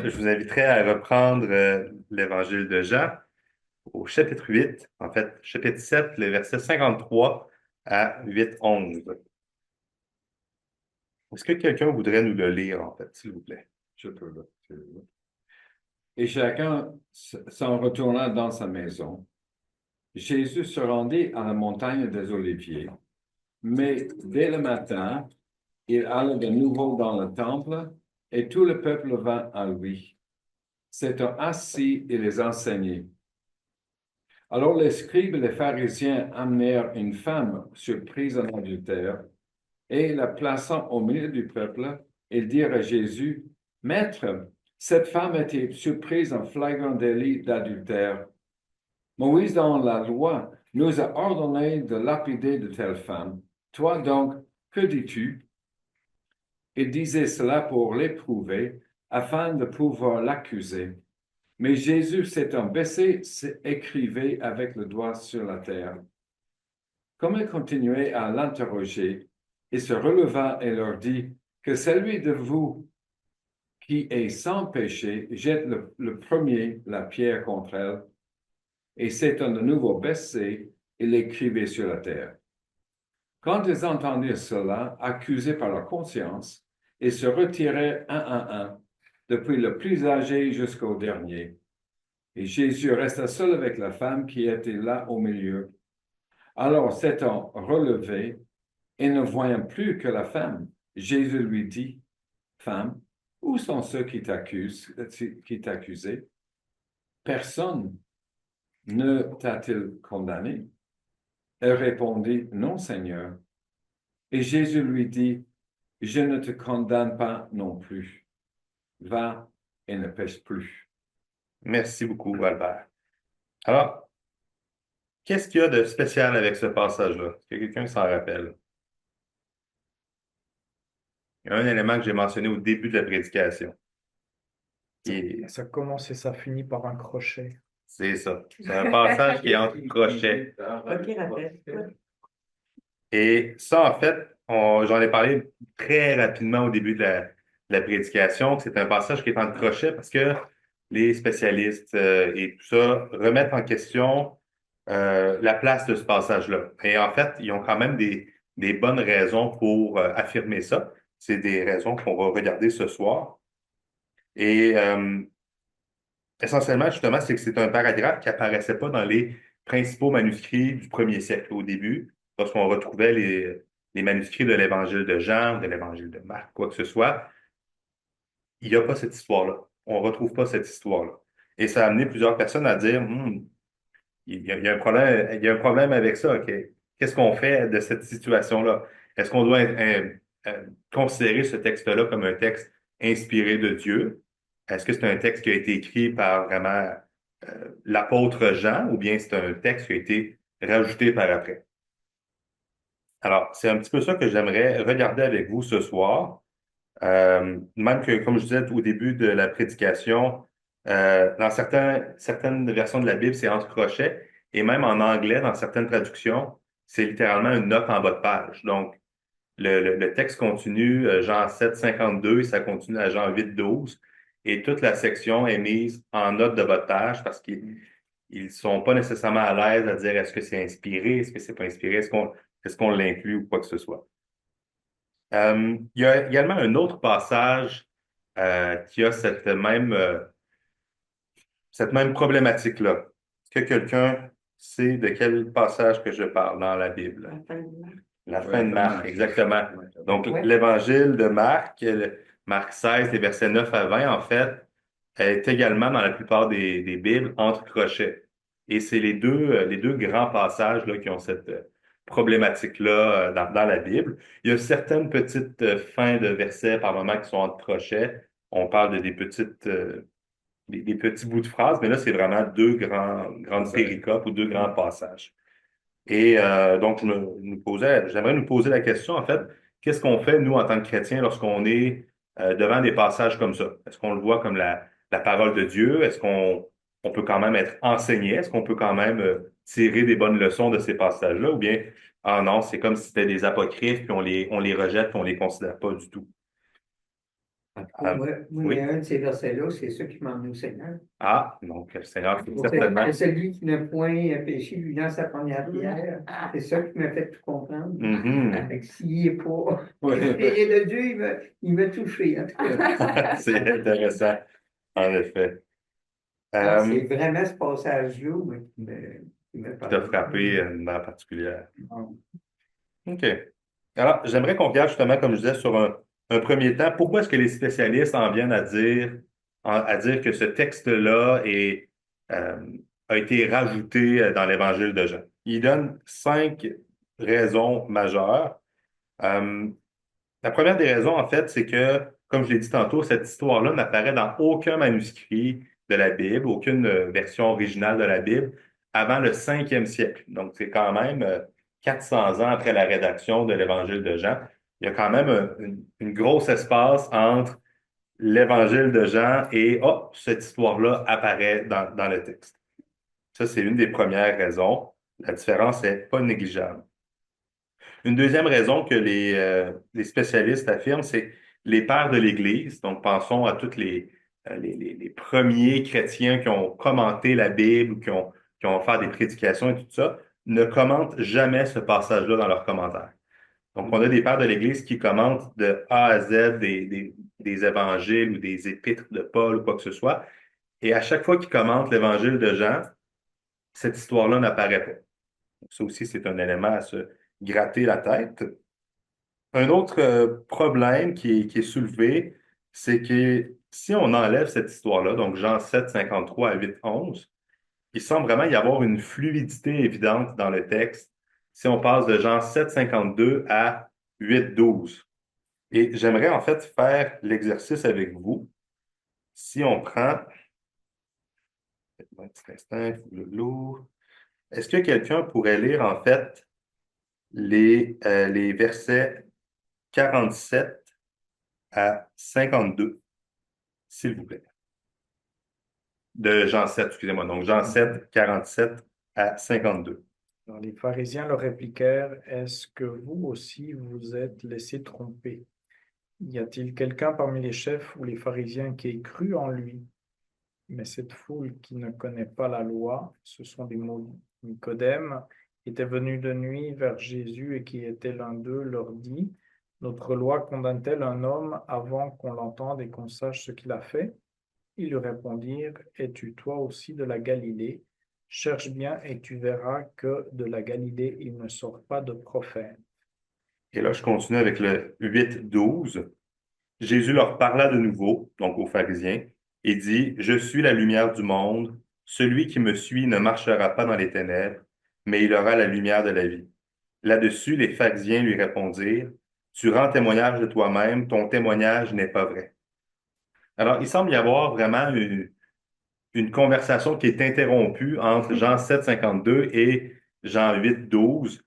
je vous inviterai à reprendre l'Évangile de Jean au chapitre 8, en fait, chapitre 7, les versets 53 à 8-11. Est-ce que quelqu'un voudrait nous le lire, en fait, s'il vous plaît? Je peux le. Et chacun s'en retourna dans sa maison. Jésus se rendit à la montagne des Oliviers, mais dès le matin, il alla de nouveau dans le temple et tout le peuple vint à lui. S'étant assis, il les enseignait. Alors les scribes et les pharisiens amenèrent une femme surprise en adultère et la plaçant au milieu du peuple, ils dirent à Jésus, Maître, cette femme était surprise en flagrant délit d'adultère. Moïse, dans la loi, nous a ordonné de lapider de telles femmes. Toi donc, que dis-tu? Il disait cela pour l'éprouver, afin de pouvoir l'accuser. Mais Jésus s'étant baissé, écrivait avec le doigt sur la terre. Comme il continuait à l'interroger, il se releva et leur dit, que celui de vous qui est sans péché jette le premier la pierre contre elle. Et s'étant de nouveau baissé, il écrivait sur la terre. Quand ils entendirent cela, accusés par leur conscience, ils se retiraient un à un, depuis le plus âgé jusqu'au dernier. Et Jésus resta seul avec la femme qui était là au milieu. Alors, s'étant relevé, et ne voyant plus que la femme, Jésus lui dit, Femme, où sont ceux qui t'accusaient? Personne ne t'a-t-il condamné? Elle répondit, Non, Seigneur. Et Jésus lui dit, Je ne te condamne pas non plus. Va et ne pêche plus. Merci beaucoup, Albert. Alors, qu'est-ce qu'il y a de spécial avec ce passage-là? Est-ce que quelqu'un s'en rappelle? Il y a un élément que j'ai mentionné au début de la prédication. Ça commence et ça finit par un crochet. C'est ça. C'est un passage qui est entre crochets. Ok, rappelle. Et ça, en fait, j'en ai parlé très rapidement au début de la prédication, que c'est un passage qui est en crochet parce que les spécialistes et tout ça remettent en question la place de ce passage-là. Et en fait, ils ont quand même des bonnes raisons pour affirmer ça. C'est des raisons qu'on va regarder ce soir. Et essentiellement, justement, c'est que c'est un paragraphe qui apparaissait pas dans les principaux manuscrits du premier siècle au début, lorsqu'on retrouvait les manuscrits de l'Évangile de Jean, de l'Évangile de Marc, quoi que ce soit. Il n'y a pas cette histoire-là. On ne retrouve pas cette histoire-là. Et ça a amené plusieurs personnes à dire, il y a un problème, il y a un problème avec ça. OK. Qu'est-ce qu'on fait de cette situation-là? Est-ce qu'on doit considérer ce texte-là comme un texte inspiré de Dieu? Est-ce que c'est un texte qui a été écrit par vraiment l'apôtre Jean ou bien c'est un texte qui a été rajouté par après? Alors, c'est un petit peu ça que j'aimerais regarder avec vous ce soir. Même que, comme je disais au début de la prédication, dans certaines versions de la Bible, c'est entre crochets, et même en anglais, dans certaines traductions, c'est littéralement une note en bas de page. Donc, le texte continue, Jean 7, 52, et ça continue à Jean 8, 12, et toute la section est mise en note de bas de page parce qu'ils sont pas nécessairement à l'aise à dire est-ce que c'est inspiré, est-ce que c'est pas inspiré, est-ce qu'on l'inclut ou quoi que ce soit. Il y a également un autre passage qui a cette même problématique-là. Est-ce que quelqu'un sait de quel passage que je parle dans la Bible? La fin de Marc. La Ouais, fin de Marc, exactement. Donc, Ouais. l'évangile de Marc, Marc 16, les versets 9 à 20, en fait, est également dans la plupart des Bibles entre crochets. Et c'est les deux grands passages là, qui ont cette problématique-là dans la Bible. Il y a certaines petites fins de versets par moment qui sont entre crochets. On parle de des petits bouts de phrases, mais là, c'est vraiment grandes péricopes ou deux grands passages. Et donc, j'aimerais nous poser la question, en fait, qu'est-ce qu'on fait, nous, en tant que chrétiens, lorsqu'on est devant des passages comme ça? Est-ce qu'on le voit comme la parole de Dieu? Est-ce qu'on peut quand même être enseigné? Est-ce qu'on peut quand même tirer des bonnes leçons de ces passages-là? Ou bien, ah non, c'est comme si c'était des apocryphes, puis on les rejette, puis on les considère pas du tout. Euh, Moi, il y oui. a un de ces versets-là, c'est ça qui m'a emmené au Seigneur. Ah, donc le Seigneur, c'est Pour certainement. celui qui n'a point péché, lui lance sa première pierre. C'est ça qui m'a fait tout comprendre. Mhm. Fait que s'il n'est pas Ouais. inspiré de Dieu, il m'a touché, en tout cas. C'est intéressant, en effet. Alors, Euh, c'est vraiment ce passage-là moi, qui me qui t'a parle. frappé d'une manière particulière. OK. Alors, j'aimerais qu'on regarde justement, comme je disais, sur un premier temps, pourquoi est-ce que les spécialistes en viennent à dire que ce texte-là euh, a été rajouté dans l'Évangile de Jean? Ils donnent 5 raisons majeures. Euh, la première des raisons, en fait, c'est que, comme je l'ai dit tantôt, cette histoire-là n'apparaît dans aucun manuscrit de la Bible, aucune version originale de la Bible, avant le 5e siècle. Donc, c'est quand même 400 ans après la rédaction de l'Évangile de Jean. Il y a quand même une grosse espace entre l'Évangile de Jean et, oh, cette histoire-là apparaît dans le texte. Ça, c'est une des premières raisons. La différence n'est pas négligeable. Une deuxième raison que les spécialistes affirment, c'est les pères de l'Église. Donc, pensons à tous les premiers chrétiens qui ont commenté la Bible, qui ont fait des prédications et tout ça, ne commentent jamais ce passage-là dans leurs commentaires. Donc, on a des pères de l'Église qui commentent de A à Z des évangiles ou des épîtres de Paul ou quoi que ce soit. Et à chaque fois qu'ils commentent l'évangile de Jean, cette histoire-là n'apparaît pas. Donc, ça aussi, c'est un élément à se gratter la tête. Un autre problème qui est soulevé, c'est que si on enlève cette histoire-là, donc Jean 7, 53 à 8, 11, il semble vraiment y avoir une fluidité évidente dans le texte si on passe de Jean 7, 52 à 8, 12. Et j'aimerais en fait faire l'exercice avec vous. Si on prend, un petit instant, il faut que je l'ouvre. Est-ce que quelqu'un pourrait lire en fait les versets 47 à 52, s'il vous plaît? De Jean 7, excusez-moi. Donc, Jean 7, 47 à 52. Alors, les pharisiens leur répliquèrent, est-ce que vous aussi vous êtes laissé tromper? Y a-t-il quelqu'un parmi les chefs ou les pharisiens qui ait cru en lui? Mais cette foule qui ne connaît pas la loi, ce sont des mots Nicodème, était venu de nuit vers Jésus et qui était l'un d'eux, leur dit, notre loi condamne-t-elle un homme avant qu'on l'entende et qu'on sache ce qu'il a fait? Ils lui répondirent, es-tu toi aussi de la Galilée? Cherche bien et tu verras que de la Galilée il ne sort pas de prophète. Et là, je continue avec le 8, 12. Jésus leur parla de nouveau, donc aux pharisiens, et dit, je suis la lumière du monde. Celui qui me suit ne marchera pas dans les ténèbres, mais il aura la lumière de la vie. Là-dessus, les pharisiens lui répondirent, tu rends témoignage de toi-même, ton témoignage n'est pas vrai. Alors, il semble y avoir vraiment une conversation qui est interrompue entre Jean 7, 52 et Jean 8, 12.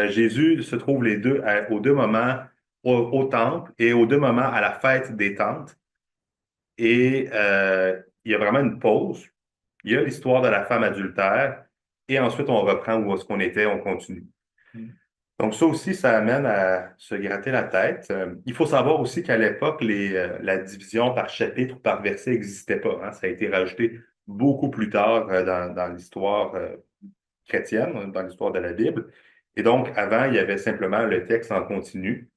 Jésus se trouve les deux aux deux moments au temple et aux deux moments à la fête des tentes. Et il y a vraiment une pause. Il y a l'histoire de la femme adultère et ensuite on reprend où est-ce qu'on était, on continue. Donc ça aussi, ça amène à se gratter la tête. Il faut savoir aussi qu'à l'époque, la division par chapitre ou par verset n'existait pas, hein. Ça a été rajouté beaucoup plus tard dans l'histoire chrétienne, dans l'histoire de la Bible. Et donc, avant, il y avait simplement le texte en continu.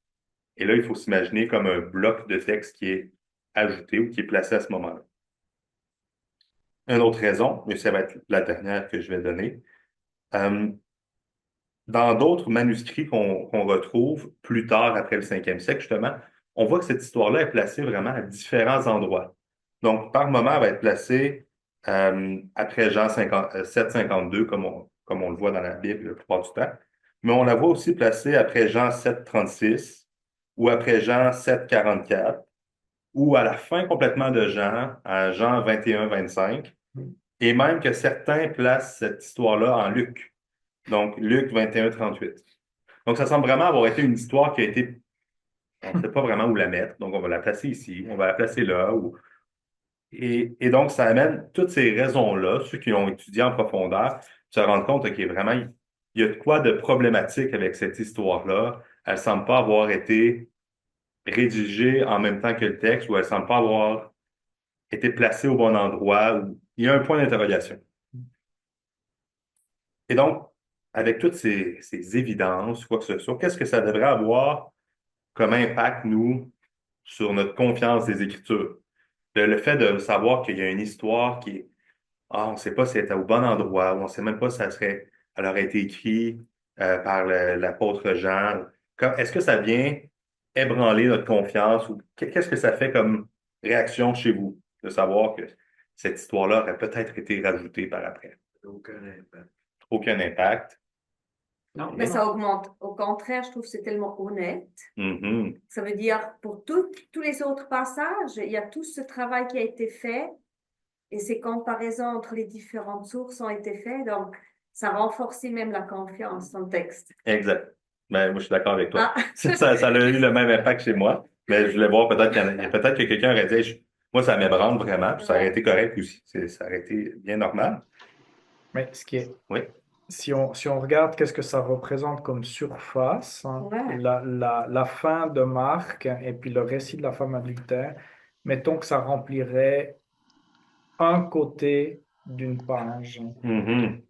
Et là, il faut s'imaginer comme un bloc de texte qui est ajouté ou qui est placé à ce moment-là. Une autre raison, mais ça va être la dernière que je vais donner. Euh, Dans d'autres manuscrits qu'on retrouve plus tard, après le 5e siècle, justement, on voit que cette histoire-là est placée vraiment à différents endroits. Donc, par moment, elle va être placée après Jean 7,52, comme on le voit dans la Bible la plupart du temps. Mais on la voit aussi placée après Jean 7,36 ou après Jean 7,44 ou à la fin complètement de Jean, à Jean 21-25, et même que certains placent cette histoire-là en Luc. Donc, Luc 21-38. Donc, ça semble vraiment avoir été une histoire qui a été, on ne sait pas vraiment où la mettre, donc on va la placer ici, on va la placer là. Et donc, ça amène toutes ces raisons-là, ceux qui l'ont étudié en profondeur, se rendent compte qu'il y a vraiment, il y a de quoi de problématique avec cette histoire-là. Elle ne semble pas avoir été rédigée en même temps que le texte ou elle semble pas avoir été placée au bon endroit ou il y a un point d'interrogation. Et donc, avec toutes ces évidences, quoi que ce soit, qu'est-ce que ça devrait avoir comme impact, nous, sur notre confiance des Écritures? Le fait de savoir qu'il y a une histoire qui est, on ne sait pas si elle était au bon endroit, ou on ne sait même pas si elle aurait été écrite par l'apôtre Jean. Est-ce que ça vient ébranler notre confiance ou qu'est-ce que ça fait comme réaction chez vous de savoir que cette histoire-là aurait peut-être été rajoutée par après? Aucun impact. Aucun impact. Non, Ok. mais ça augmente. Au contraire, je trouve que c'est tellement honnête. Mhm. Ça veut dire, pour tous les autres passages, il y a tout ce travail qui a été fait et ces comparaisons entre les différentes sources ont été faites. Donc, ça renforce même la confiance dans le texte. Exact. Ben, moi, je suis d'accord avec toi. Ah. Ça a eu le même impact chez moi. Mais je voulais voir peut-être que quelqu'un aurait dit, hey, moi, ça m'ébranle vraiment, puis ça aurait été correct aussi. Ça aurait été bien normal. Mais ce qui est, Oui. si on regarde qu'est-ce que ça représente comme surface, hein, Ouais. la fin de Marc et puis le récit de la femme adultère, mettons que ça remplirait un côté d'une page Mhm.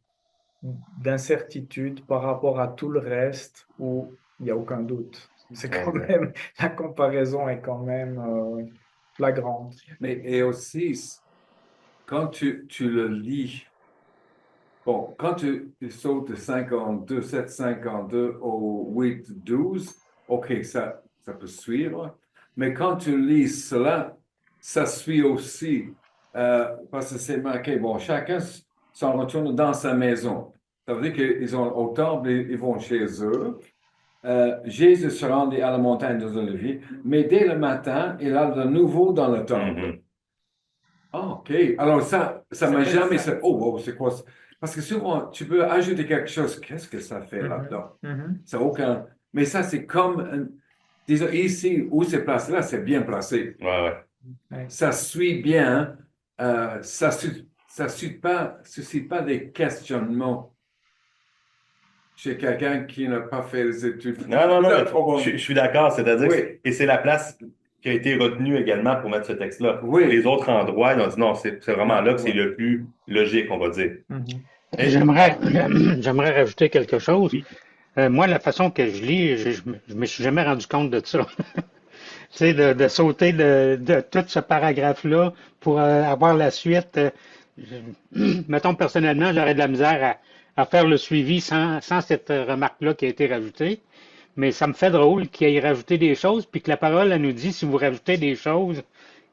d'incertitude par rapport à tout le reste où il n'y a aucun doute. C'est quand Exact. même, la comparaison est quand même flagrante. Mais et aussi, quand tu le lis, bon, quand tu sautes de 52, 752 au 8-12, OK, ça peut suivre. Mais quand tu lis cela, ça suit aussi. Parce que c'est marqué, bon, chacun s'en retourne dans sa maison. Ça veut dire qu'ils ont au temple, ils vont chez eux. Jésus se rendit à la montagne des Oliviers, mais dès le matin, il a de nouveau dans le temple. Mhm. Ah, OK. Alors, ça m'a jamais... Oh, c'est quoi ça? Parce que souvent, tu peux ajouter quelque chose. Qu'est-ce que ça fait là-dedans? Ça n'a aucun... Mais ça, c'est comme... Disons, ici, où c'est placé là, c'est bien placé. Ouais, ouais. Ça suit bien. Ça suscite pas des questionnements chez quelqu'un qui n'a pas fait les études. Non, mais je suis d'accord. C'est-à-dire Oui. et c'est la place qui a été retenue également pour mettre ce texte-là. Oui. Les autres endroits, ils ont dit non, c'est vraiment là que c'est Ouais. le plus logique, on va dire. Et- J'aimerais rajouter quelque chose. Oui. Moi, la façon que je lis, je me suis jamais rendu compte de ça. Tu sais, de sauter de tout ce paragraphe-là pour avoir la suite. Mettons, personnellement, j'aurais de la misère à faire le suivi sans cette remarque-là qui a été rajoutée. Mais ça me fait drôle qu'il ait rajouté des choses, puis que la parole, elle nous dit, si vous rajoutez des choses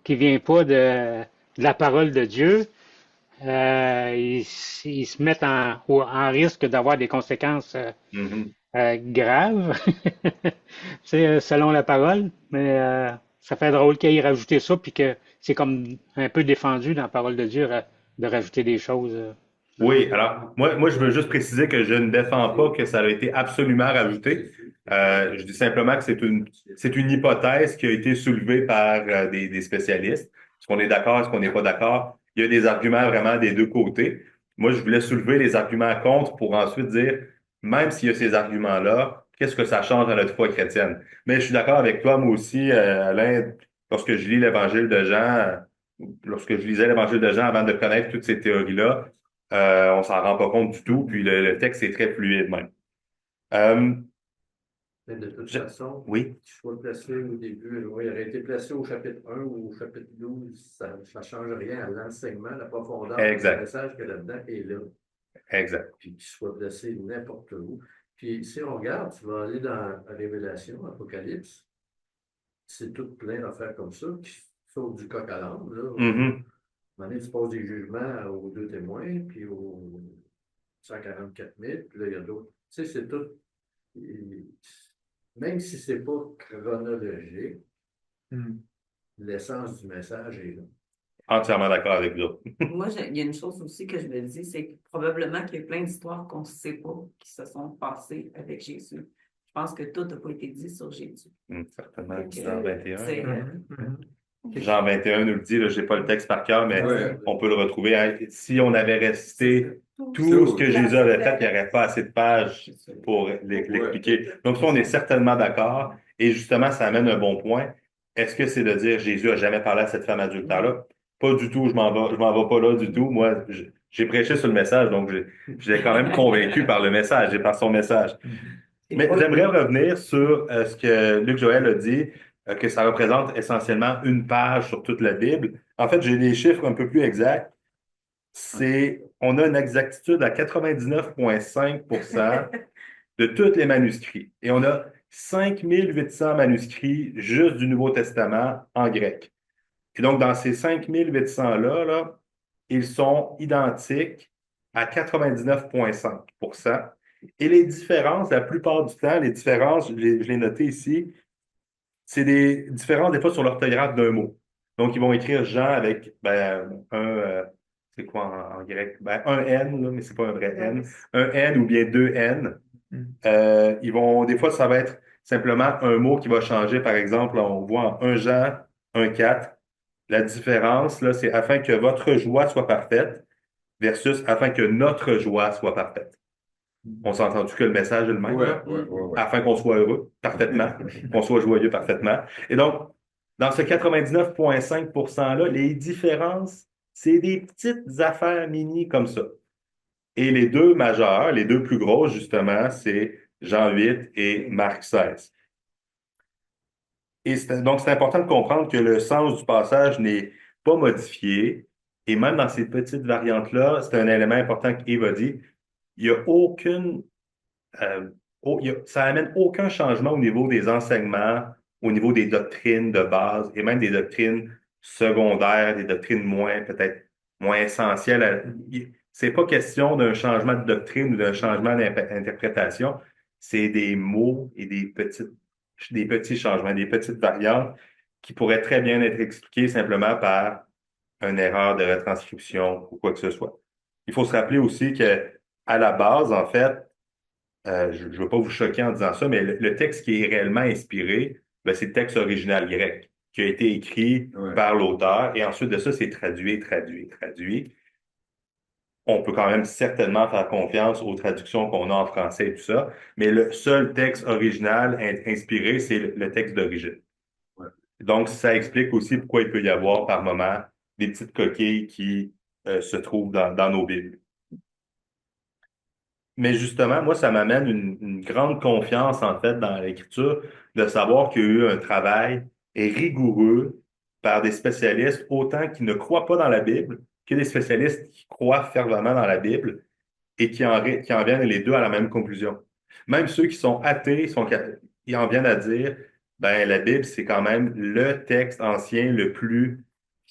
qui ne viennent pas de la parole de Dieu, ils se mettent en risque d'avoir des conséquences Mhm. graves, c'est selon la parole, mais ça fait drôle qu'il ait rajouté ça, puis que c'est comme un peu défendu dans la parole de Dieu de rajouter des choses. Oui, alors, moi, je veux juste préciser que je ne défends pas que ça a été absolument rajouté. Je dis simplement que c'est une hypothèse qui a été soulevée par des spécialistes. Est-ce qu'on est d'accord, est-ce qu'on n'est pas d'accord? Il y a des arguments vraiment des deux côtés. Moi, je voulais soulever les arguments contre pour ensuite dire, même s'il y a ces arguments-là, qu'est-ce que ça change dans notre foi chrétienne? Mais je suis d'accord avec toi, moi aussi, Alain, lorsque je lis l'Évangile de Jean, lorsque je lisais l'Évangile de Jean avant de connaître toutes ces théories-là, on s'en rend pas compte du tout, puis le texte est très fluide même. Mais de toute Je- façon, Oui, qu'il soit placé au début, oui, il aurait été placé au chapitre 1 ou au chapitre 12, ça ne change rien à l'enseignement, la profondeur Exact. du message que là-dedans est là. exact. Puis qu'il soit placé n'importe où. Puis si on regarde, tu vas aller dans la Révélation, Apocalypse, c'est tout plein d'affaires comme ça qui sautent du coq à l'âne, là. Mhm. À un moment donné, tu poses des jugements aux deux témoins, puis aux 144 000, puis là, il y a d'autres. Tu sais, c'est tout. Même si c'est pas chronologique, l'essence du message est là. Entièrement d'accord avec vous. Moi, il y a une chose aussi que je me dis, c'est que probablement qu'il y a plein d'histoires qu'on ne sait pas qui se sont passées avec Jésus. Je pense que tout n'a pas été dit sur Jésus. Certainement. Donc, Jean 21. c'est- Jean 21 nous le dit, je n'ai pas le texte par cœur, mais Ouais. on peut le retrouver. Hein. Si on avait resté tout Tout. ce que Jésus avait fait, il n'y aurait pas assez de pages pour l'expliquer. Donc, ça, on est certainement d'accord. Et justement, ça amène un bon point. Est-ce que c'est de dire Jésus a jamais parlé à cette femme adultère-là? Pas du tout, je m'en vais pas là du tout. Moi, j'ai prêché sur le message, donc j'ai quand même convaincu par le message et par son message. C'est Mais pas- j'aimerais revenir sur ce que Luc Joël a dit, que ça représente essentiellement une page sur toute la Bible. En fait, j'ai des chiffres un peu plus exacts. On a une exactitude à 99,5% de tous les manuscrits. Et on a 5800 manuscrits juste du Nouveau Testament en grec. Et donc, dans ces 5800-là, là, ils sont identiques à 99,5%. Et les différences, la plupart du temps, les différences, je l'ai noté ici, c'est des différences des fois sur l'orthographe d'un mot. Donc, ils vont écrire Jean avec c'est quoi en grec? Ben, un N, là, mais c'est pas un vrai N. Un N ou bien deux N. Des fois, ça va être simplement un mot qui va changer. Par exemple, on voit en 1 Jean 1,4. La différence, là, c'est afin que votre joie soit parfaite versus afin que notre joie soit parfaite. On s'est entendu que le message est le même, là? Ouais. Afin qu'on soit heureux parfaitement, qu'on soit joyeux parfaitement. Et donc, dans ce 99,5%-là, les différences, c'est des petites affaires mini comme ça. Et les deux majeures, les deux plus grosses, justement, c'est Jean 8 et Marc 16. Donc, c'est important de comprendre que le sens du passage n'est pas modifié. Et même dans ces petites variantes-là, c'est un élément important qu'Yves a dit. Il n'y a aucune, ça amène aucun changement au niveau des enseignements, au niveau des doctrines de base et même des doctrines secondaires, des doctrines peut-être moins essentielles. C'est pas question d'un changement de doctrine ou d'un changement d'interprétation. C'est des mots et des petits changements, des petites variantes qui pourraient très bien être expliquées simplement par une erreur de retranscription ou quoi que ce soit. Il faut se rappeler aussi que à la base, en fait, je ne veux pas vous choquer en disant ça, mais le texte qui est réellement inspiré, ben, c'est le texte original grec qui a été écrit par l'auteur et ensuite de ça, c'est traduit, traduit, traduit. On peut quand même certainement faire confiance aux traductions qu'on a en français et tout ça, mais le seul texte original inspiré, c'est le texte d'origine. Donc, ça explique aussi pourquoi il peut y avoir par moment des petites coquilles qui se trouvent dans nos Bibles. Mais justement, moi, ça m'amène une grande confiance, en fait, dans l'écriture, de savoir qu'il y a eu un travail rigoureux par des spécialistes, autant qui ne croient pas dans la Bible, que des spécialistes qui croient fervemment dans la Bible et qui en viennent les deux à la même conclusion. Même ceux qui sont athées, ils en viennent à dire, ben, la Bible, c'est quand même le texte ancien le plus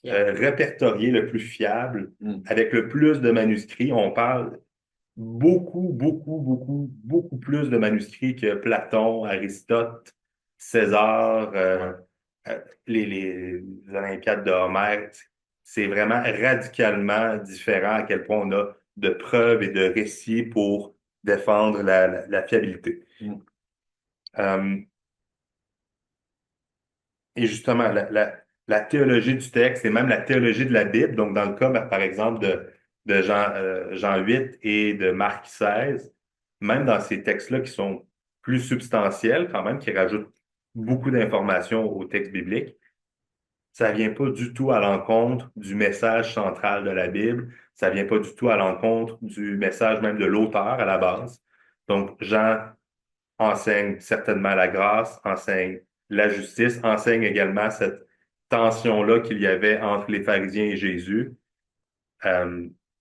répertorié, le plus fiable, avec le plus de manuscrits. On parle beaucoup plus de manuscrits que Platon, Aristote, César, les Olympiades de Homère. C'est vraiment radicalement différent à quel point on a de preuves et de récits pour défendre la fiabilité. Euh, et justement, la théologie du texte et même la théologie de la Bible, donc dans le cas, par exemple, de Jean 8 et de Marc 16, même dans ces textes-là qui sont plus substantiels quand même, qui rajoutent beaucoup d'informations au texte biblique, ça vient pas du tout à l'encontre du message central de la Bible, ça vient pas du tout à l'encontre du message même de l'auteur à la base. Donc, Jean enseigne certainement la grâce, enseigne la justice, enseigne également cette tension-là qu'il y avait entre les pharisiens et Jésus.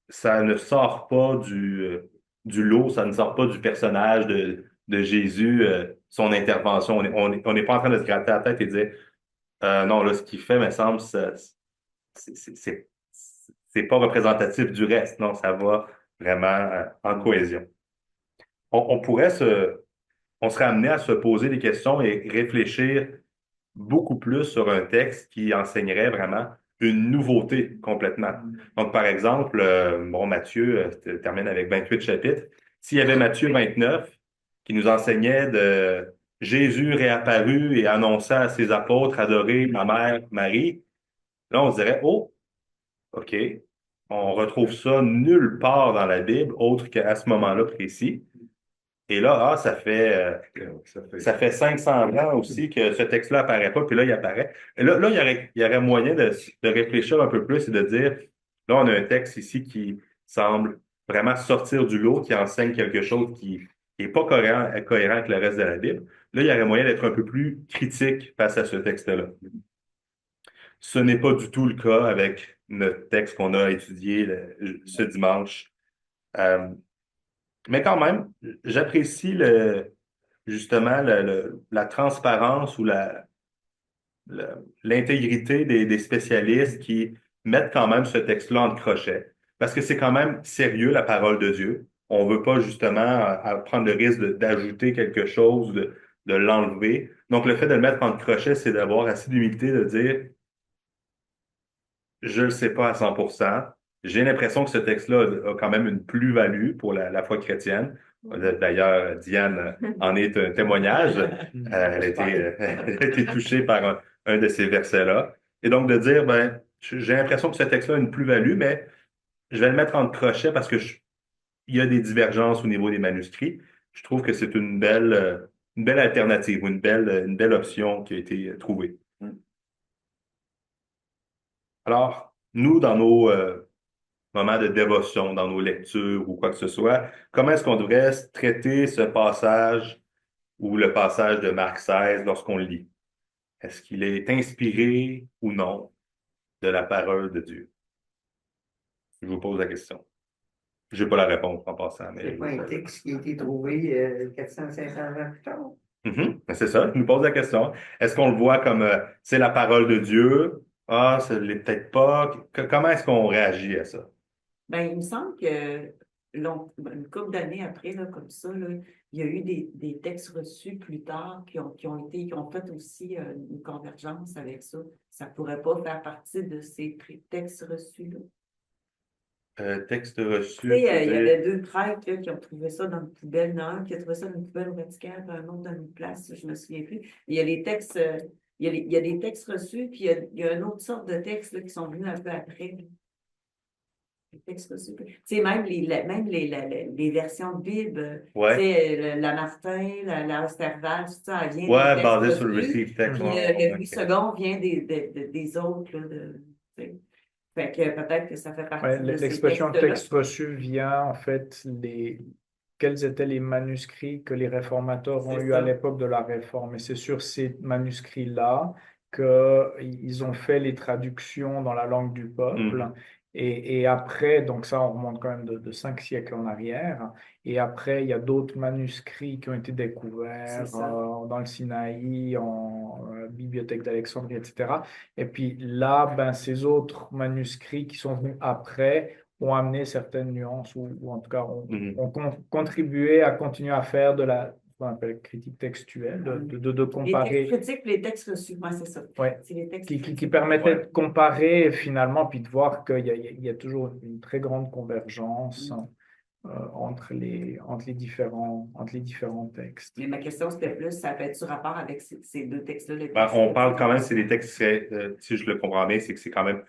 Ça ne sort pas du lot, ça ne sort pas du personnage de Jésus, son intervention. On n'est pas en train de se gratter la tête et dire non, là, ce qu'il fait, me semble, c'est c'est pas représentatif du reste. Non, ça va vraiment en cohésion. On pourrait on serait amené à se poser des questions et réfléchir beaucoup plus sur un texte qui enseignerait vraiment une nouveauté complètement. Donc, par exemple, Matthieu termine avec 28 chapitres. S'il y avait Matthieu 29 qui nous enseignait de Jésus réapparu et annonça à ses apôtres, adorez ma mère Marie, là, on se dirait, oh, OK, on retrouve ça nulle part dans la Bible, autre qu'à ce moment-là précis. Et là, ça fait 500 ans aussi que ce texte-là apparaît pas, puis là, il apparaît. Et là, il y aurait moyen de réfléchir un peu plus et de dire, là, on a un texte ici qui semble vraiment sortir du lot, qui enseigne quelque chose qui est pas cohérent avec le reste de la Bible. Là, il y aurait moyen d'être un peu plus critique face à ce texte-là. Ce n'est pas du tout le cas avec notre texte qu'on a étudié ce dimanche. Euh, mais quand même, j'apprécie justement la transparence ou l'intégrité des spécialistes qui mettent quand même ce texte-là en crochet. Parce que c'est quand même sérieux, la parole de Dieu. On veut pas justement prendre le risque d'ajouter quelque chose, de l'enlever. Donc, le fait de le mettre en crochet, c'est d'avoir assez d'humilité de dire, je ne le sais pas à 100%. J'ai l'impression que ce texte-là a quand même une plus-value pour la foi chrétienne. D'ailleurs, Diane en est un témoignage. Elle a été touchée par un de ces versets-là. Et donc de dire, ben, j'ai l'impression que ce texte-là a une plus-value, mais je vais le mettre en crochet parce que il y a des divergences au niveau des manuscrits. Je trouve que c'est une belle alternative ou une belle option qui a été trouvée. Alors, nous, dans nos moments de dévotion, dans nos lectures ou quoi que ce soit, comment est-ce qu'on devrait traiter ce passage ou le passage de Marc 16 lorsqu'on le lit? Est-ce qu'il est inspiré ou non de la parole de Dieu? Je vous pose la question. Je n'ai pas la réponse en passant, mais... C'est pas un texte qui a été trouvé 400-500 ans plus tard. Ben, c'est ça, je nous pose la question. Est-ce qu'on le voit comme c'est la parole de Dieu? Ah, ça ne l'est peut-être pas. Comment est-ce qu'on réagit à ça? Ben, il me semble que une couple d'années après, là, comme ça, là, il y a eu des textes reçus plus tard qui ont fait aussi une convergence avec ça. Ça pourrait pas faire partie de ces textes reçus-là. Texte reçu. Tu sais, il y avait deux prêtres là, qui ont trouvé ça dans une poubelle. Il y en a un qui a trouvé ça dans une poubelle au Vatican, puis un autre dans une place, je me souviens plus. Il y a les textes, il y a des textes reçus, puis il y a une autre sorte de textes là, qui sont venus un peu après. Les textes reçus. Tu sais, même les versions de Bible, Ouais. tu sais, la Martin, la Osterval, tout ça, elle vient Ouais, des basé textes sur le reçus. receive text. Puis Ouais, Louis ok. II vient des autres. Là, tu sais. Fait que peut-être que ça fait partie Ouais, de ces l'expression textes-là. texte reçu vient en fait quels étaient les manuscrits que les réformateurs ont C'est eu à ça. l'époque de la Réforme. Et c'est sur ces manuscrits-là qu'ils ont fait les traductions dans la langue du peuple. Mhm. Et après, donc ça, on remonte quand même de 5 siècles en arrière. Et après, il y a d'autres manuscrits qui ont été découverts C'est ça. dans le Sinaï, en bibliothèque d'Alexandrie, etc. Et puis là, ben, ces autres manuscrits qui sont venus après ont amené certaines nuances ou en tout cas Mhm. ont contribué à continuer à faire de ce qu'on appelle critique textuelle, de Les textes comparer, critiques et les textes reçus, ouais, c'est ça. ouais, C'est les textes qui critiques. permettait Ouais. de comparer finalement puis de voir qu'il y a toujours une très grande convergence entre les différents textes. Mais ma question, c'était plus, ça fait-tu rapport avec ces deux textes-là? Les Ben, textes on parle quand même, critiques? c'est des textes, si je le comprends bien, c'est que c'est quand même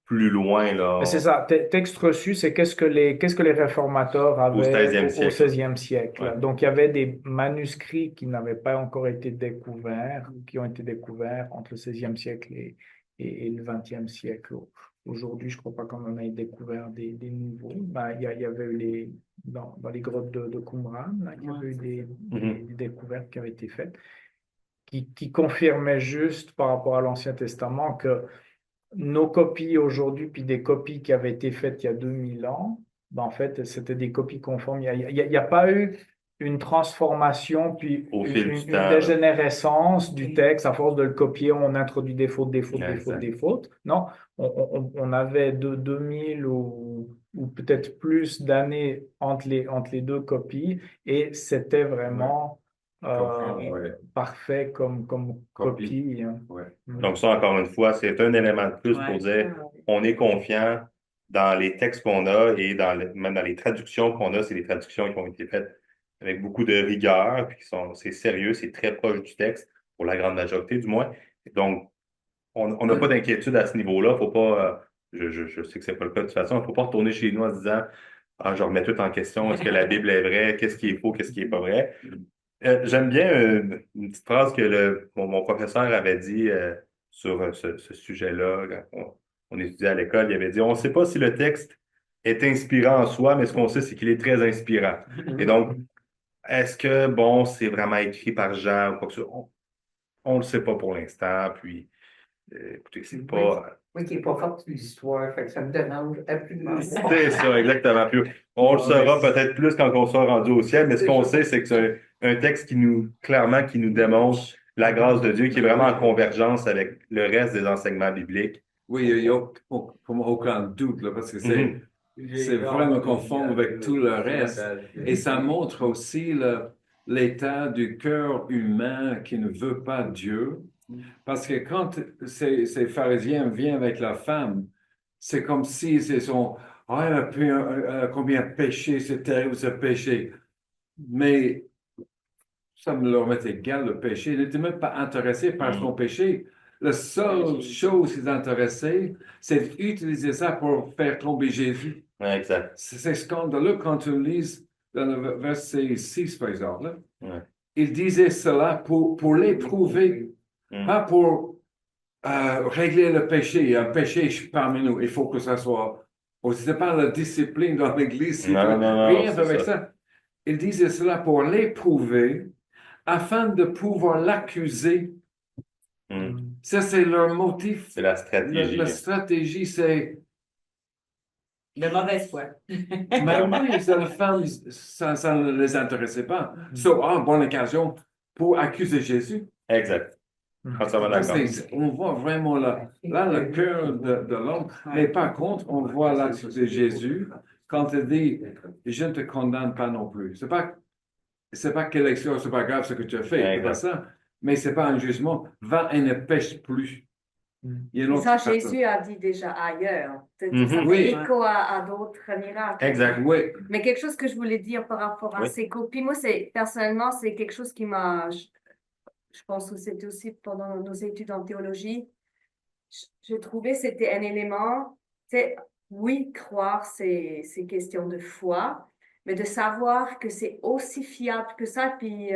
plus loin, Mais c'est là, ça, texte reçu, c'est qu'est-ce que les réformateurs au avaient 16e au siècle. 16e siècle. Ouais. Donc, il y avait des manuscrits qui n'avaient pas encore été découverts, qui ont été découverts entre le 16e siècle et le 20e siècle. Aujourd'hui, je ne crois pas qu'on en ait découvert des nouveaux. Ben, il y avait eu dans les grottes de Qumran, là, il y avait eu Mhm. des découvertes qui avaient été faites, qui confirmaient juste par rapport à l'Ancien Testament que nos copies aujourd'hui, puis des copies qui avaient été faites il y a 2000 ans, ben en fait, c'était des copies conformes. Il y a pas eu une transformation, puis Au fil du une temps, là. dégénérescence du texte. À force de le copier, on introduit des fautes, des fautes, des fautes, Exact. des fautes. Non, on avait 2000 ou peut-être plus d'années entre les deux copies, et c'était vraiment Ouais. parfait comme copie. Hein. Ouais. Donc ça, encore une fois, c'est un élément de plus pour Ouais. dire on est confiant dans les textes qu'on a et même dans les traductions qu'on a. C'est des traductions qui ont été faites avec beaucoup de rigueur, puis c'est sérieux, c'est très proche du texte, pour la grande majorité du moins. Donc, on n'a pas d'inquiétude à ce niveau-là. Faut pas, je sais que c'est pas le cas de toute façon, il ne faut pas retourner chez nous en se disant je remets tout en question. Est-ce que la Bible est vraie? Qu'est-ce qui est faux? Qu'est-ce qui est pas vrai? J'aime bien une petite phrase que mon professeur avait dit sur ce sujet-là quand on étudiait à l'école. Il avait dit, on ne sait pas si le texte est inspirant en soi, mais ce qu'on sait, c'est qu'il est très inspirant. Et donc, est-ce que, bon, c'est vraiment écrit par Jean ou quoi que ce soit? On ne le sait pas pour l'instant. Puis, écoutez, c'est pas... Oui, qui n'est pas forte sur l'histoire, fait que ça me dérange absolument pas. C'est ça, exactement. Puis, on le saura peut-être plus quand on sera rendu au ciel, mais ce qu'on sait, c'est que c'est un texte clairement, qui nous démontre la grâce de Dieu, qui est vraiment en convergence avec le reste des enseignements bibliques. Oui, il n'y a pour moi aucun doute, là, parce que Mhm. c'est vraiment conforme avec tout le reste. Et ça montre aussi l'état du cœur humain qui ne veut pas Dieu. Parce que quand ces pharisiens viennent avec la femme, c'est comme si c'est son, ah, combien de péchés, c'est terrible ce péché. Mais ça me leur met égal le péché. Ils n'étaient même pas intéressés par son péché. La seule chose qu'ils intéressaient, c'est d'utiliser ça pour faire tomber Jésus. Ouais, exact. C'est scandaleux quand tu lis dans le verset 6, par exemple. Ouais. Il disait cela pour l'éprouver, pas pour régler le péché. Il y a un péché parmi nous. Il faut que ça soit. Ce n'est pas la discipline dans l'Église. Non, Rien c'est avec ça. ça. Il disait cela pour l'éprouver afin de pouvoir l'accuser. Ça, c'est leur motif. C'est la stratégie. La stratégie, c'est. De mauvaise foi. Mais oui, la femme, ça ne les intéressait pas. Bonne occasion pour accuser Jésus. Exact. Entièrement d'accord. On voit vraiment là le cœur de l'homme. Mais par contre, on voit là de Jésus quand il dit je ne te condamne pas non plus. C'est pas quelle action, c'est pas grave ce que tu as fait, c'est pas ça. Mais c'est pas un jugement. Va et ne pêche plus. Il y a une Et autre ça, façon. Jésus a dit déjà ailleurs. Ça Mhm. fait Oui. écho à d'autres miracles. Exact. Oui, Mais quelque chose que je voulais dire par rapport à Oui. ces copies, moi, personnellement, c'est quelque chose qui m'a, je pense que c'était aussi pendant nos études en théologie, j'ai trouvé c'était un élément, c'est, oui, croire, c'est question de foi, mais de savoir que c'est aussi fiable que ça, puis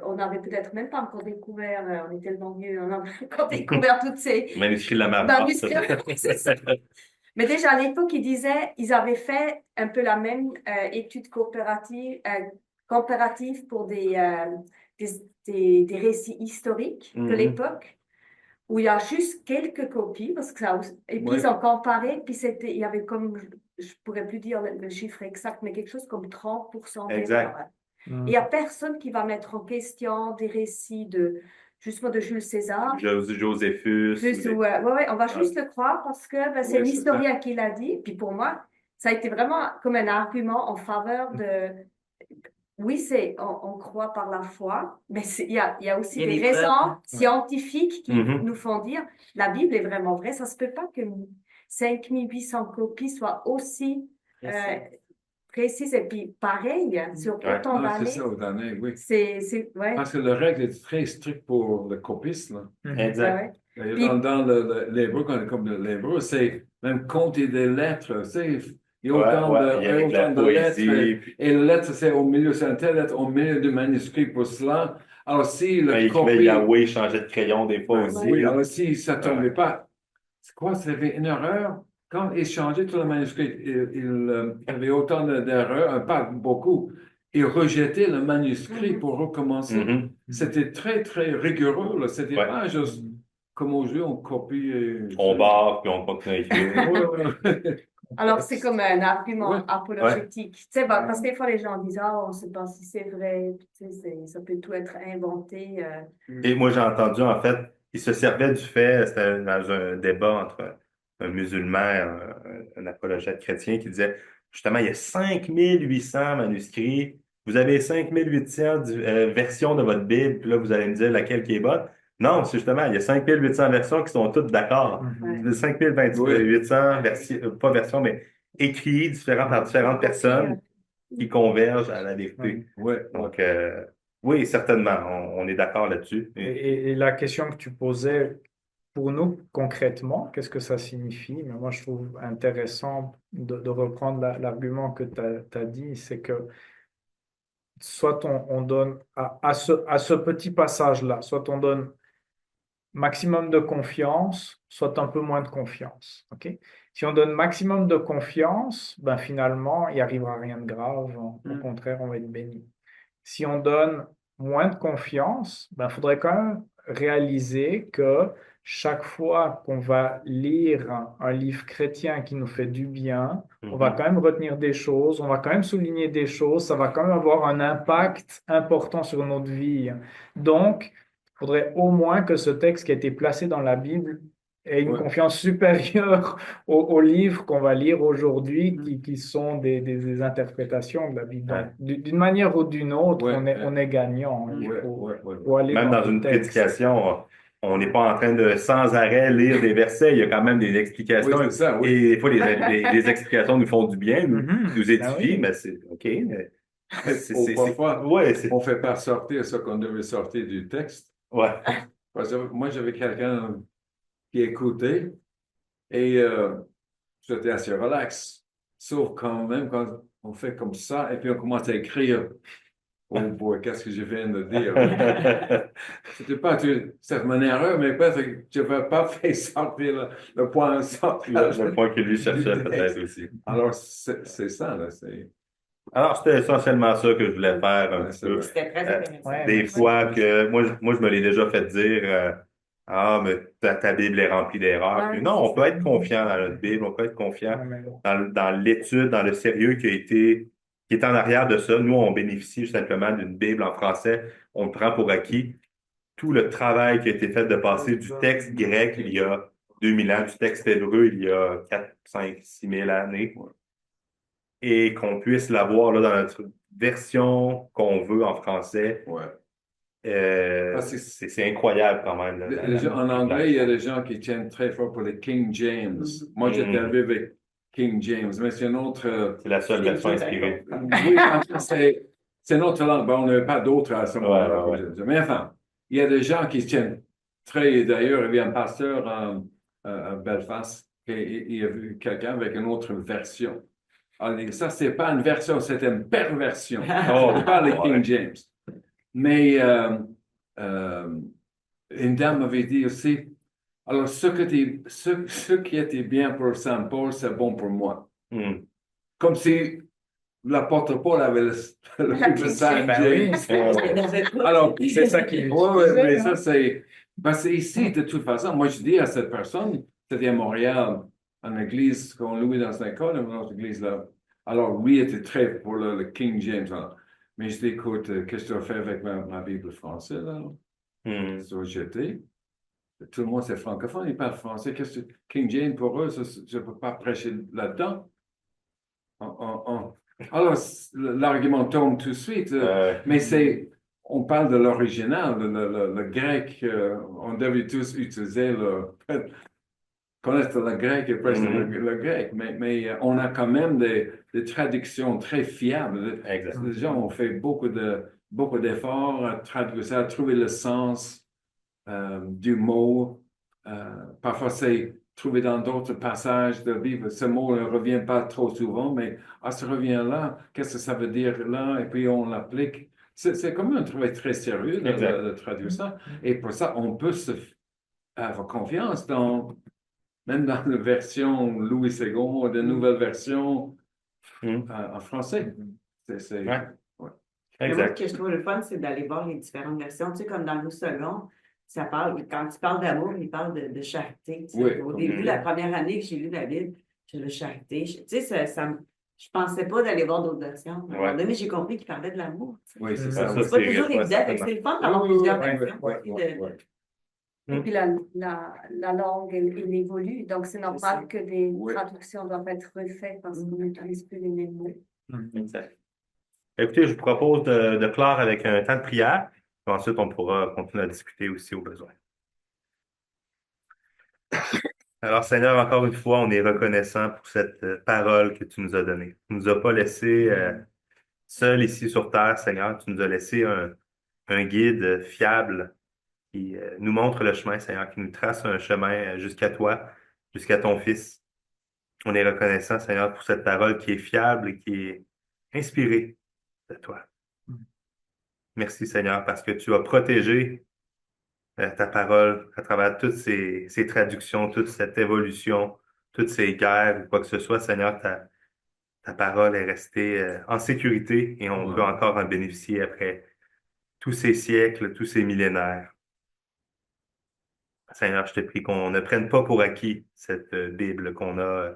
on n'avait peut-être même pas encore découvert, on est tellement vieux, on n'a pas encore découvert toutes ces Manuscrit de la Marne. manuscrits. C'est ça. Mais déjà à l'époque, ils avaient fait un peu la même étude comparative pour des récits historiques de Mhm. l'époque, où il y a juste quelques copies, parce que et puis Ouais. ils ont comparé, puis il y avait comme, je pourrais plus dire le chiffre exact, mais quelque chose comme 30% Exact. d'erreurs. Et il n'y a personne qui va mettre en question des récits justement de Jules César. Joséphus. Ouais, on va juste le croire parce que c'est Ouais, l'historien qui l'a dit. Puis pour moi, ça a été vraiment comme un argument en faveur de. Oui, on croit par la foi, mais il y a aussi Il y a des des raisons preuves. scientifiques qui Mhm. nous font dire la Bible est vraiment vraie. Ça se peut pas que 5800 copies soient aussi précises et puis pareilles sur autant c'est d'années. ça, aux années, oui. Ouais. Parce que la règle est très stricte pour le copiste, là. Exact. Ouais. Et dans l'hébreu, comme l'hébreu, c'est même compter des lettres, tu sais. Il y a autant il y a de la de lettres. poésie. Puis, Et la lettre, c'est au milieu, c'est une telle lettre au milieu du manuscrit pour cela. Alors, si quand le il écrivait copie. Yahweh, il changeait de crayon des fois aussi. Oui, là. alors si ça ne tombait pas. C'est quoi, c'était une erreur? Quand il changeait tout le manuscrit, il avait autant d'erreurs, pas beaucoup. Il rejetait le manuscrit pour recommencer. Mhm. C'était très, très rigoureux, là. C'était Ouais. pas juste comme aujourd'hui, on copie. On barre, puis on continue à écrire. Ouais. Alors, c'est comme un argument Ouais. apologétique. Tu sais, parce que des fois, les gens disent, on ne sait pas si c'est vrai. Tu sais, ça peut tout être inventé. Et moi, j'ai entendu, en fait, il se servait du fait, c'était dans un débat entre un musulman et un apologète chrétien qui disait, justement, il y a 5800 manuscrits, vous avez 5800 versions de votre Bible, puis là, vous allez me dire laquelle qui est bonne. Non, c'est justement, il y a 5800 versions qui sont toutes d'accord. Ouais. 5800 pas versions, mais écrits différents par différentes personnes qui convergent à la vérité. Ouais. Donc, oui, certainement, on est d'accord là-dessus. Et la question que tu posais, pour nous, concrètement, qu'est-ce que ça signifie? Mais moi, je trouve intéressant de reprendre l'argument que tu as dit, c'est que soit on donne à ce petit passage-là, soit on donne maximum de confiance, soit un peu moins de confiance. OK? Si on donne maximum de confiance, ben finalement, il n'y arrivera rien de grave. Au contraire, on va être béni. Si on donne moins de confiance, ben, il faudrait quand même réaliser que chaque fois qu'on va lire un livre chrétien qui nous fait du bien, on va quand même retenir des choses, on va quand même souligner des choses, ça va quand même avoir un impact important sur notre vie. Donc, il faudrait au moins que ce texte qui a été placé dans la Bible ait une Ouais. confiance supérieure aux livres qu'on va lire aujourd'hui, qui sont des interprétations de la Bible. Donc, d'une manière ou d'une autre, Ouais, on est gagnant. Il Ouais, faut, ouais, ouais. faut aller Même dans dans le une texte. prédication, on n'est pas en train de sans arrêt lire des versets. Il y a quand même des explications. Oui, c'est ça, oui. Et des fois, les explications nous font du bien, nous Ben édifient, oui. mais c'est OK. Mais Ou parfois, ouais, c'est on ne fait pas sortir ce qu'on devait sortir du texte. ouais. Parce que moi, j'avais quelqu'un qui écoutait et j'étais assez relax. Sauf quand même quand on fait comme ça et puis on commence à écrire. Oh boy, qu'est-ce que je viens de dire? C'était pas certainement une erreur, mais parce que je n'avais pas fait sortir le point sortir. Le point que lui cherchait du peut-être texte. aussi. Alors, c'est ça, là. Alors, c'était essentiellement ça que je voulais faire un Ouais, petit c'est peu. vrai. C'était très intéressant. Ouais, Des merci. fois que moi, je me l'ai déjà fait dire Ah, mais ta Bible est remplie d'erreurs. Ouais, Puis non, on c'est peut ça. être confiant dans notre Bible, on peut être confiant Ouais, mais dans l'étude, dans le sérieux qui est en arrière de ça. Nous, on bénéficie simplement d'une Bible en français. On le prend pour acquis. Tout le travail qui a été fait de passer du texte grec il y a 2000 ans, du texte hébreu il y a 4, 5, 6 000 années, et qu'on puisse l'avoir là, dans notre version qu'on veut en français. Ouais. Euh, Parce que c'est incroyable quand même. en anglais, il y a des gens qui tiennent très fort pour le King James. Moi, j'étais Mhm. élevé avec King James, mais c'est une autre. C'est la seule version inspirée. Oui, enfin, c'est une autre langue. Bon, on n'avait pas d'autres à ce moment-là. Ouais, ouais. Mais enfin, il y a des gens qui tiennent très. D'ailleurs, il y a un pasteur à Belfast il a vu quelqu'un avec une autre version. Alors, il dit, ça, c'est pas une version, c'est une perversion. Oh, C'est pas le King ouais. James. Mais une dame m'avait dit aussi, alors ce qui était bien pour Saint Paul, c'est bon pour moi. Mhm. Comme si l'apôtre Paul avait le La livre de Saint Ben oui, James. Alors, c'est ça qui ouais, mais ça, c'est. Parce que ici, de toute façon, moi, je dis à cette personne, c'était à Montréal, en église qu'on louait dans une école, dans notre église là. Alors, lui était très pour le King James. Alors. Mais je dis, écoute, qu'est-ce que tu vas faire avec ma Bible française, là? Mhm. Ça va jeter. Tout le monde, c'est francophone, ils parlent français. Qu'est-ce que King James, pour eux, je ne peux pas prêcher là-dedans. Alors, l'argument tombe tout de suite. Mais on parle de l'original, le grec. On devait tous utiliser connaître le grec et presque le grec. Mais on a quand même des traductions très fiables. Exact. Les gens ont fait beaucoup d'efforts à traduire ça, à trouver le sens du mot. Parfois, c'est trouvé dans d'autres passages de la Bible. Ce mot ne revient pas trop souvent, mais ça revient là. Qu'est-ce que ça veut dire là? Et puis, on l'applique. C'est comme un travail très sérieux de traduire ça. Et pour ça, on peut avoir confiance même dans la version Louis II, de nouvelles versions en français. Ouais. Ouais. Mais moi, ce Exact. que je trouve le fun, c'est d'aller voir les différentes versions. Tu sais, comme dans Louis II, ça parle, quand il parle d'amour, il parle de charité. Tu sais. Oui. Au début, la première année que j'ai lu la Bible, j'ai lu charité. Tu sais, je pensais pas d'aller voir d'autres versions. À un moment donné, j'ai compris qu'il parlait de l'amour. Tu sais. Oui, c'est Ça, ça. ça, C'est pas toujours ouais, évident. Fait que certainement. c'est le fun d'avoir Oui, plusieurs oui, versions. oui, aussi oui, de- oui. Et puis la langue, elle évolue. Donc, c'est normal que des Oui. traductions doivent être refaites parce qu'on n'utilise plus les mêmes mots. Exact. Écoutez, je vous propose de clore avec un temps de prière. Puis ensuite, on pourra continuer à discuter aussi au besoin. Alors, Seigneur, encore une fois, on est reconnaissant pour cette parole que tu nous as donnée. Tu ne nous as pas laissés seuls ici sur terre, Seigneur. Tu nous as laissé un guide fiable qui nous montre le chemin, Seigneur, qui nous trace un chemin jusqu'à toi, jusqu'à ton Fils. On est reconnaissant, Seigneur, pour cette parole qui est fiable et qui est inspirée de toi. Merci, Seigneur, parce que tu as protégé ta parole à travers toutes ces traductions, toute cette évolution, toutes ces guerres ou quoi que ce soit. Seigneur, ta parole est restée en sécurité et on peut encore en bénéficier après tous ces siècles, tous ces millénaires. Seigneur, je te prie qu'on ne prenne pas pour acquis cette Bible qu'on a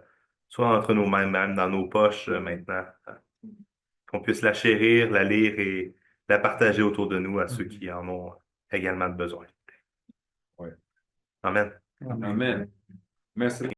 soit entre nos mains, même dans nos poches maintenant, qu'on puisse la chérir, la lire et la partager autour de nous à ceux qui en ont également besoin. Ouais. Amen. Amen. Merci.